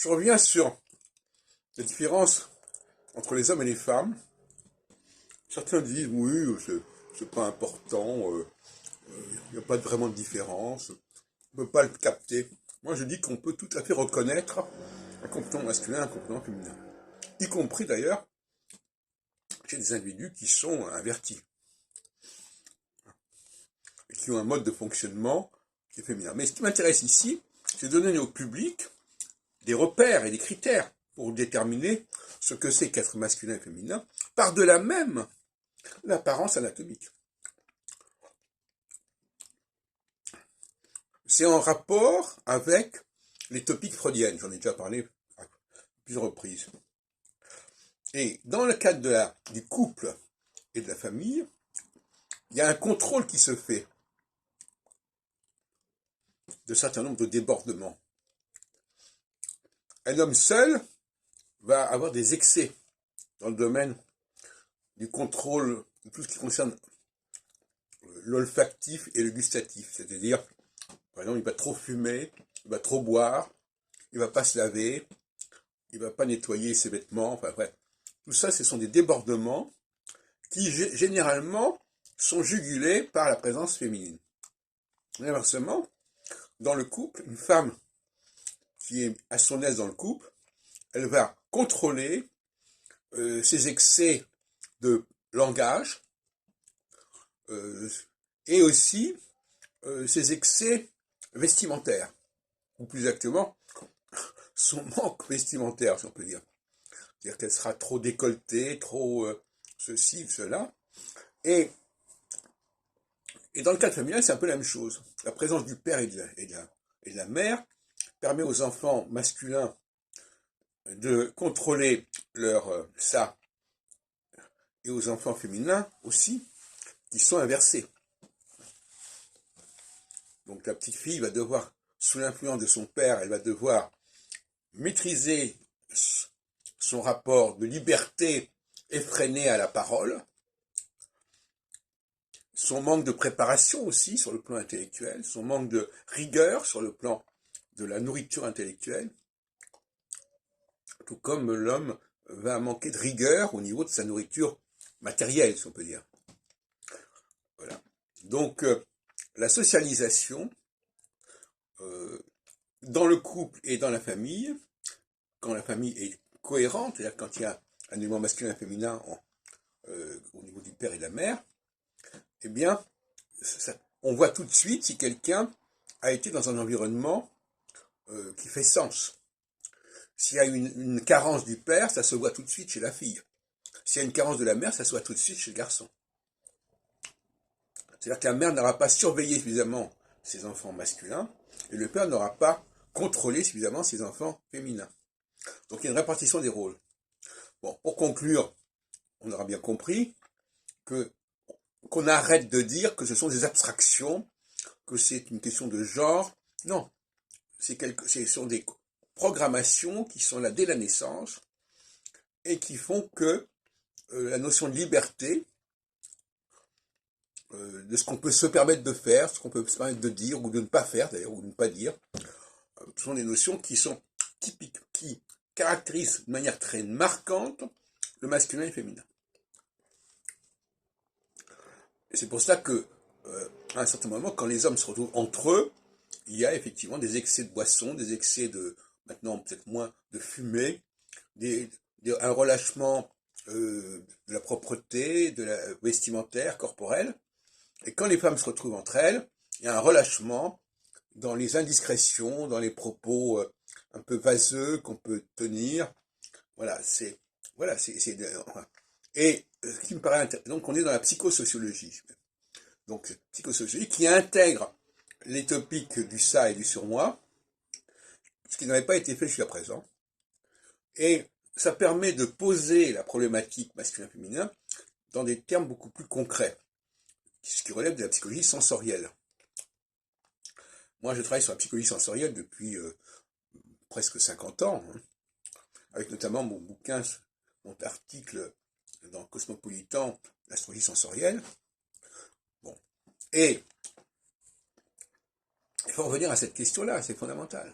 Je reviens sur la différence entre les hommes et les femmes. Certains disent, oui, c'est pas important, il n'y a pas vraiment de différence, on ne peut pas le capter. Moi, je dis qu'on peut tout à fait reconnaître un comportement masculin, un comportement féminin. Y compris d'ailleurs chez des individus qui sont invertis, et qui ont un mode de fonctionnement qui est féminin. Mais ce qui m'intéresse ici, c'est de donner au public des repères et des critères pour déterminer ce que c'est qu'être masculin et féminin, par-delà même l'apparence anatomique. C'est en rapport avec les topiques freudiennes, j'en ai déjà parlé à plusieurs reprises. Et dans le cadre du couple et de la famille, il y a un contrôle qui se fait de certain nombre de débordements. Un homme seul va avoir des excès dans le domaine du contrôle de tout ce qui concerne l'olfactif et le gustatif. C'est-à-dire, par exemple, il va trop fumer, il va trop boire, il va pas se laver, il va pas nettoyer ses vêtements, enfin bref. Tout ça, ce sont des débordements qui, généralement, sont jugulés par la présence féminine. Et inversement, dans le couple, une femme qui est à son aise dans le couple, elle va contrôler ses excès de langage et aussi ses excès vestimentaires, ou plus exactement, son manque vestimentaire, si on peut dire. C'est-à-dire qu'elle sera trop décolletée, trop ceci, cela. Et dans le cas de familial, c'est un peu la même chose. La présence du père et de la mère permet aux enfants masculins de contrôler leur ça, et aux enfants féminins aussi, qui sont inversés. Donc la petite fille va devoir, sous l'influence de son père, elle va devoir maîtriser son rapport de liberté effréné à la parole, son manque de préparation aussi sur le plan intellectuel, son manque de rigueur sur le plan de la nourriture intellectuelle, tout comme l'homme va manquer de rigueur au niveau de sa nourriture matérielle, si on peut dire. Voilà. Donc, la socialisation dans le couple et dans la famille, quand la famille est cohérente, c'est-à-dire quand il y a un élément masculin et féminin au niveau du père et de la mère, eh bien, on voit tout de suite si quelqu'un a été dans un environnement qui fait sens. S'il y a une carence du père, ça se voit tout de suite chez la fille. S'il y a une carence de la mère, ça se voit tout de suite chez le garçon. C'est-à-dire que la mère n'aura pas surveillé suffisamment ses enfants masculins, et le père n'aura pas contrôlé suffisamment ses enfants féminins. Donc il y a une répartition des rôles. Bon, pour conclure, on aura bien compris qu'on arrête de dire que ce sont des abstractions, que c'est une question de genre. Non, ce sont des programmations qui sont là dès la naissance et qui font que la notion de liberté, de ce qu'on peut se permettre de faire, ce qu'on peut se permettre de dire ou de ne pas faire d'ailleurs, ou de ne pas dire, ce sont des notions qui sont typiques, qui caractérisent de manière très marquante le masculin et le féminin. Et c'est pour cela que, à un certain moment, quand les hommes se retrouvent entre eux, il y a effectivement des excès de boissons, des excès de, maintenant peut-être moins, de fumée, un relâchement de la propreté, de la vestimentaire, corporelle. Et quand les femmes se retrouvent entre elles, il y a un relâchement dans les indiscrétions, dans les propos un peu vaseux qu'on peut tenir. Voilà, et ce qui me paraît intéressant, donc on est dans la psychosociologie. Donc, psychosociologie qui intègre les topiques du ça et du surmoi, ce qui n'avait pas été fait jusqu'à présent. Et ça permet de poser la problématique masculin-féminin dans des termes beaucoup plus concrets, ce qui relève de la psychologie sensorielle. Moi, je travaille sur la psychologie sensorielle depuis presque 50 ans, hein, avec notamment mon bouquin, mon article dans Cosmopolitan, l'astrologie sensorielle. Bon. Et il faut revenir à cette question-là, c'est fondamental.